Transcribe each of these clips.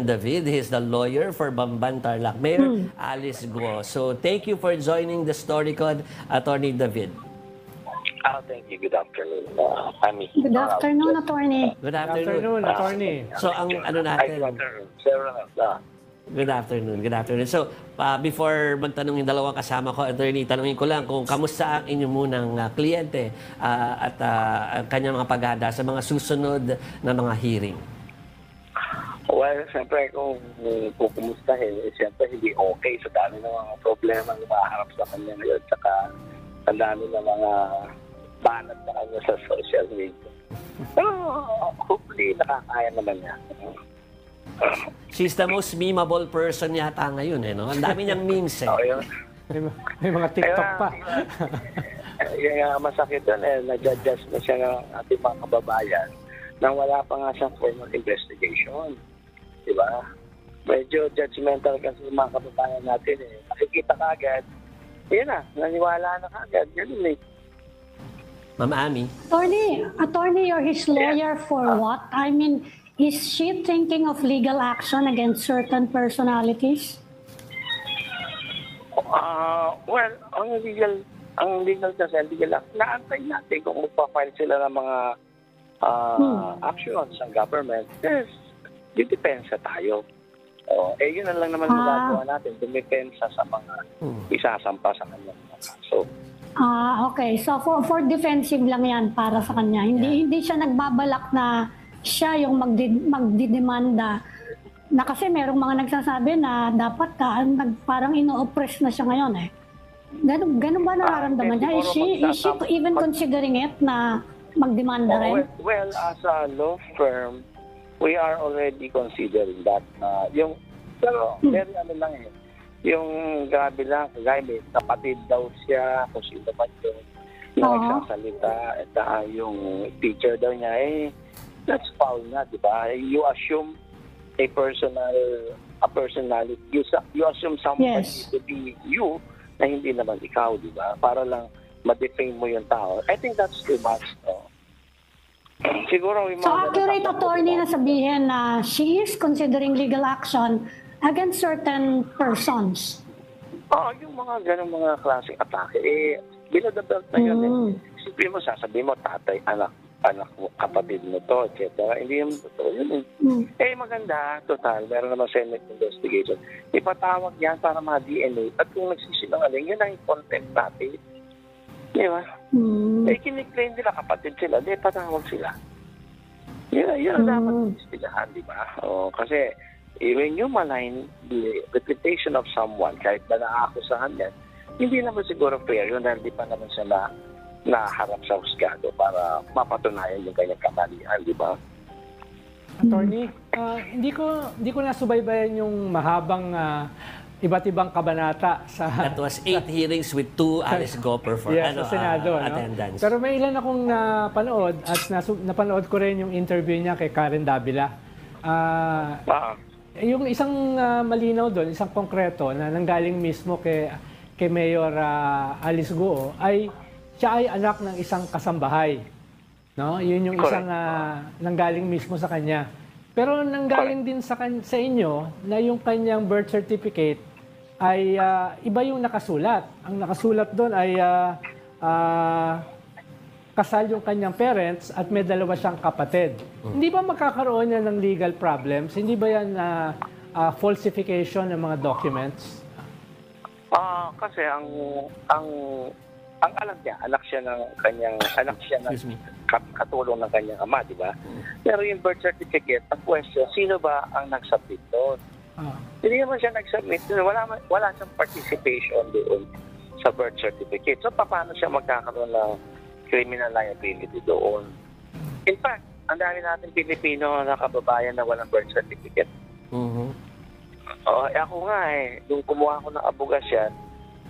David. He's the lawyer for Bamban Tarlac. Mayor Alice Guo. So thank you for joining the StoryCon, Attorney David. Thank you. Good afternoon. I'm Good afternoon, Attorney. Good Good afternoon. afternoon, Attorney. So ang ano natin, good afternoon. So before magtanong yung dalawang kasama ko, Attorney, tanungin ko lang kung kamusta ang inyong munang kliyente at ang kanyang mga paghahanda sa mga susunod na mga hearing. Well, siyempre kung kukumustahin, siyempre hindi okay sa dami ng mga problema na maharap sa kanya ngayon. Saka ang dami ng mga banat na kanya sa social media. Pero hopefully nakakaya naman niya. She's the most memeable person yata ngayon, eh, no? Ang dami niyang memes, eh. May mga TikTok pa. Yung masakit doon, na-judge na siya ng ating mga kababayan nang wala pa nga siyang formal investigation. Diba? Medyo judgmental kasi yung mga kababayan natin, eh. Nakikita ka agad, yun na, naniwala na agad. Ganun, eh. Ma'am Ami. Attorney, you're his lawyer for what? I mean, is she thinking of legal action against certain personalities? Well, ang legal kasi, naantay natin kung magpa-file sila ng mga actions ng government. Yes, didepensa tayo. Yun na lang naman magagawa natin, dumipensa sa mga isasampa sa kanyang mga kaso. Okay. So for defensive lang yan para sa kanya. Hindi siya nagbabalak na siya yung magdidemanda. Na kasi merong mga nagsasabi na dapat parang ino-oppress na siya ngayon, eh. Ganun ba nararamdaman niya? Is she even considering it na magdemanda rin? Well, as a law firm, we are already considering that. Pero very ano lang, eh. Yung grabe lang, may kapatid daw siya, kung sino man yun, na nagsasalita, at yung teacher daw niya, that's foul na, di ba? You assume a personality, you assume somebody to be you, na hindi naman ikaw, di ba? Para lang ma-defame mo yung tao. I think that's too much, no? Siguro, so accurate, Attorney, na sabihin na she is considering legal action against certain persons. Yung mga ganong mga klaseng atake, below the belt na yun. Sabihin mo, sasabihin mo, tatay, anak mo, kapatid mo to, etc. Hindi yung totoo yun. Maganda, total, meron naman Senate investigation. Ipatawag yan para mga DNA. At kung nagsisinungaling, yun ang content natin. Di ba? Kiniklaim nila, kapatid sila, patawag sila. Yun ang dapat istilahan, di ba? Kasi, when you malign the reputation of someone, kahit ba naakusahan yan, hindi naman siguro fair yun dahil di pa naman siya naharap sa husgado para mapatunayan yung kanyang kamalian, di ba? Attorney, hindi ko nasubaybayan yung mahabang iba't ibang kabanata sa... That was 8 hearings with 2 Alice Gopher for sa Senado, attendance. Pero may ilan akong napanood at napanood ko rin yung interview niya kay Karen Davila. Yung isang malinaw doon, isang konkreto na nanggaling mismo kay Mayor Alice Guo ay siya ay anak ng isang kasambahay. No? Yun yung isang nanggaling mismo sa kanya. Pero nanggaling din sa inyo na yung kanyang birth certificate ay iba yung nakasulat. Ang nakasulat doon ay kasal yung kanyang parents at may dalawa siyang kapatid. Hindi ba magkakaroon yan ng legal problems? Hindi ba yan falsification ng mga documents? Kasi ang anak niya, anak siya ng katulong ng kanyang ama, di ba? Pero yung birth certificate, ang question, sino ba ang nag-submit doon? Hindi naman siya nag-submit. Wala siyang participation doon sa birth certificate. So, paano siya magkakaroon ng criminal liability doon? In fact, ang dami natin Pilipino na kababayan na walang birth certificate. Ako nga nung kumuha ako ng abogasyan,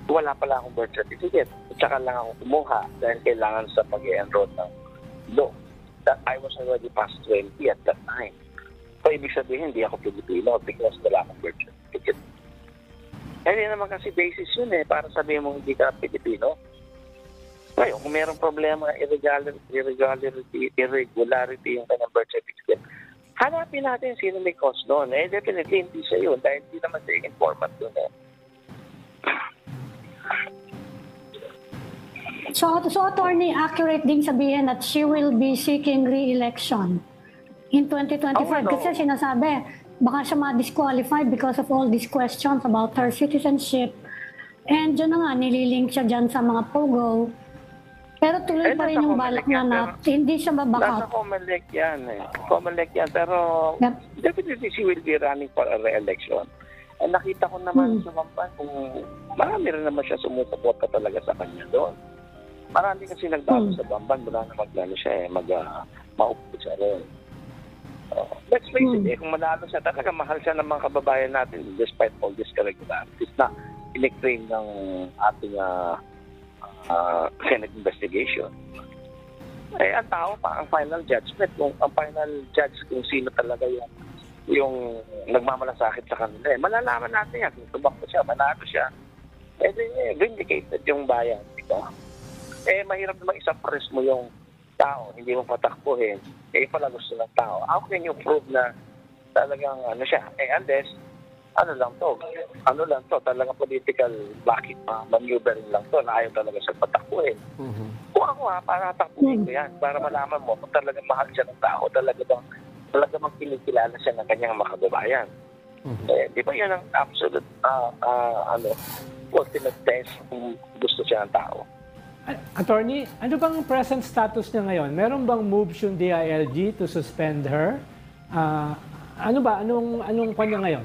wala pala akong birth certificate. At saka lang ako kumuha dahil kailangan sa pag-enroll ng law. That I was already past 20 at that time. So, ibig sabihin, hindi ako Pilipino because wala akong birth certificate. Hindi naman kasi basis yun para sabihin mo hindi ka Pilipino. Ngayon, kung mayroong problema, irregularity yung kanyang birth certificate, hanapin natin sino may cause doon. Definitely hindi siya yun dahil hindi naman siya informant doon So attorney, accurate din sabihin that she will be seeking re-election in 2025 kasi sinasabi baka siya ma-disqualified because of all these questions about her citizenship. And dyan na nga, nililink siya dyan sa mga pogo. Pero tuloy pa rin yung balak na hindi siya maback Nasa out. Comelec yan Comelec yan. Pero definitely she will be running for a re-election. And nakita ko naman sa Bamban kung marami rin naman siya sumusuporta talaga sa kanya doon. Marami kasi nagbago sa Bamban mula na maglano siya maupo siya rin. Let's face it, kung manalo siya, talaga mahal siya ng mga kababayan natin despite all these irregularities na in-claim ng ating Senate investigation. Ang tao pa ang final judgment, ang final judge kung sino talaga yung nagmamalasakit sa kanila. Malalaman natin yan kung tumakbo siya, manalo siya. Vindicated yung bayan, di ba? Mahirap naman isapres mo yung tao, hindi mo patakbuhin, pala gusto ng tao. How can you prove na talagang siya? Unless, talagang political maneuvering lang to, na ayaw talaga siya patakbuhin. Kung ako para takbuhin ko yan, para malaman mo kung talagang mahal siya ng tao, talaga bang kinikilala siya ng kanyang mga kababayan. Di ba yan ang absolute ultimate test kung gusto siya ng tao. Attorney, ano bang present status niya ngayon? Meron bang moves yung DILG to suspend her? Anong kanya ngayon?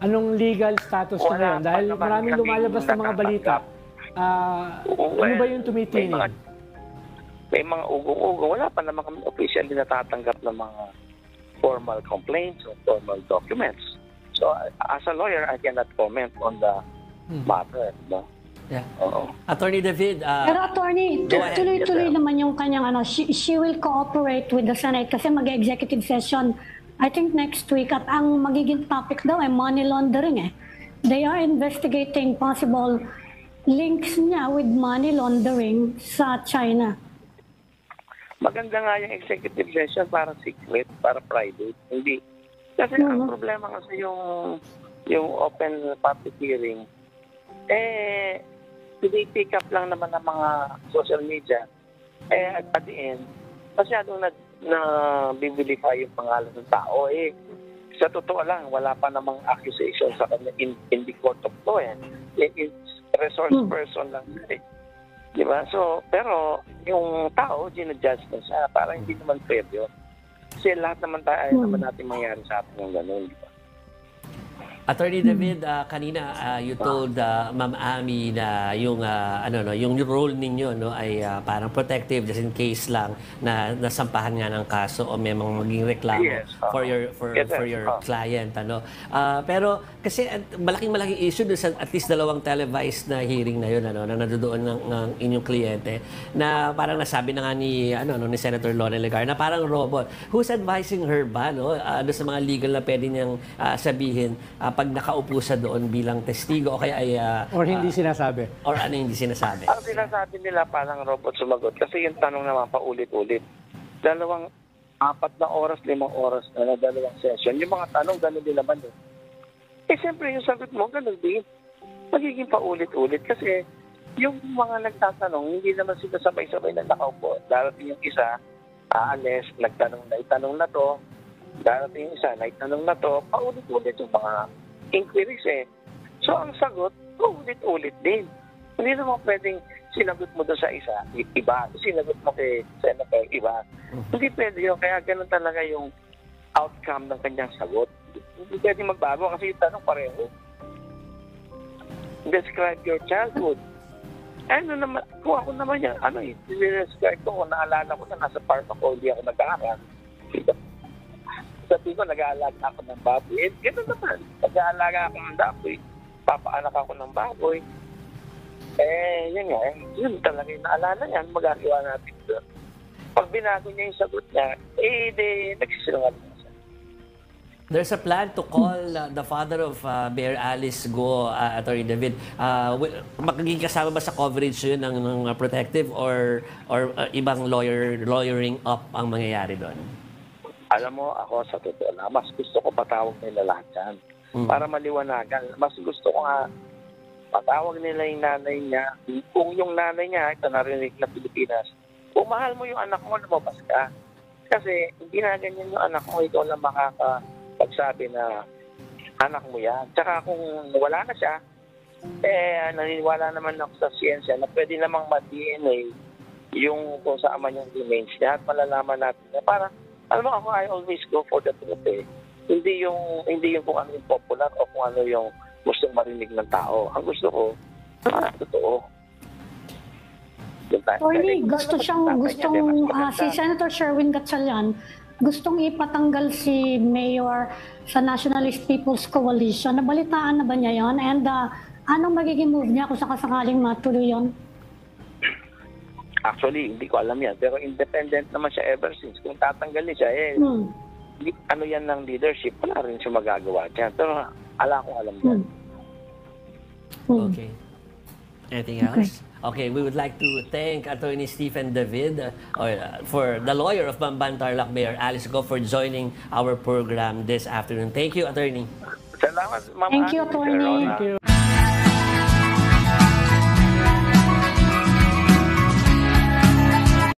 Anong legal status niya ngayon? Dahil maraming lumalabas na mga balita. Ano ba yung tumitinig? May mga ugong-ugong. Wala pa naman kami officially natatanggap ng mga formal complaints or formal documents. So, as a lawyer, I cannot comment on the matter. No? Yeah. Attorney David. Pero attorney, tuloy-tuloy naman yung kanyang she will cooperate with the Senate kasi mag-executive session I think next week at ang magiging topic daw ay money laundering They are investigating possible links niya with money laundering sa China. Maganda nga yung executive session para secret, para private. Hindi. Kasi ang problema kasi yung open public hearing, pick up lang naman ng mga social media. At the end, masyadong na-bibilify yung pangalan ng tao. Sa totoo lang, wala pa namang accusation sa kanya in the court of law. It's resource person lang. Diba? So, pero yung tao, ginadjudge na siya. Para hindi naman fair yun. Kasi lahat naman tayo naman natin mangyari sa atin yung ganun. Diba? Attorney David, kanina you told Ma'am Ami na yung yung role ninyo ay parang protective just in case lang na nasampahan nga ng kaso o may mga maging reklamo for your client pero kasi malaking issue doon sa at least dalawang televised na hearing na yun na nandoon ng inyong kliyente na parang nasabi na nga ni Senator Lona Legar na parang robot. Who's advising her ba doon sa mga legal na pwede niyang sabihin pag nakaupo sa doon bilang testigo o kaya ay... or hindi sinasabi. Or ano hindi sinasabi? Ang sinasabi nila parang robot sumagot kasi yung tanong naman paulit-ulit. 4 na oras, 5 oras na dalawang session. Yung mga tanong, gano'n din naman siyempre yung sagot mo, gano'n din. Magiging paulit-ulit kasi yung mga nagtatanong, hindi naman sila sabay-sabay na nakaupo. Darating yung isa, aalis, nagtanong na to, darating yung isa, nagtanong na to, paulit-ulit yung mga inquiries So, ang sagot, ulit-ulit din. Hindi naman pwedeng sinagot mo doon sa isa, iba. Sinagot mo kay Senator, iba. Hindi pwede yun. Kaya ganun talaga yung outcome ng kanyang sagot. Hindi pwede magbago kasi yung tanong pareho. Describe your childhood. Naman, kung ako naman yan, describe ko, kung naalala ko na nasa farm ako, hindi ako nag-aaral. Sabi ko, nag-aalaga ako ng baboy. Gano'n naman. Nag-aalaga ako ng baboy. Papaanak ako ng baboy. Yun nga. Yun talaga yung naalala yan. Magagawa natin doon. Pag binago niya yung sagot niya, nagsisinungaling na siya. There's a plan to call the father of Mayor Alice Go, Attorney David. Magiging kasama ba sa coverage yun ng protective or ibang lawyering up ang mangyayari doon? Alam mo, ako sa totoo lang, mas gusto ko patawag nila lahat yan. Para maliwanagan. Mas gusto ko nga patawag nila yung nanay niya. Kung yung nanay niya, ito narinig na Pilipinas, kung mahal mo yung anak mo, lumabas ka. Kasi hindi na ganyan yung anak mo, ikaw lang makakapagsabi na anak mo yan. Tsaka kung wala na siya, naniniwala naman ako sa siyensya na pwede namang ma-DNA yung kung saan man yung remains niya at malalaman natin na para, alam mo ako, I always go for the truth eh. Hindi yung kung ano yung popular o kung ano yung gustong marinig ng tao. Ang gusto ko, totoo. Attorney, si Senator Sherwin Gatchalian, gustong ipatanggal si Mayor sa Nationalist People's Coalition. Nabalitaan na ba niya yon? And anong magiging move niya kung sakasakaling matuloy yon? Actually, hindi ko alam yan. Pero independent naman siya ever since. Kung tatanggalin siya, ano yan ng leadership, wala rin siya magagawa dyan. Pero akong alam yan. Okay. Anything else? Okay, we would like to thank Attorney Stephen David for the lawyer of Bamban Tarlac, Mayor Alice Go, for joining our program this afternoon. Thank you, Attorney. Salamat, Ma'am. Thank you, Ann, Sir Attorney. Rona. Thank you.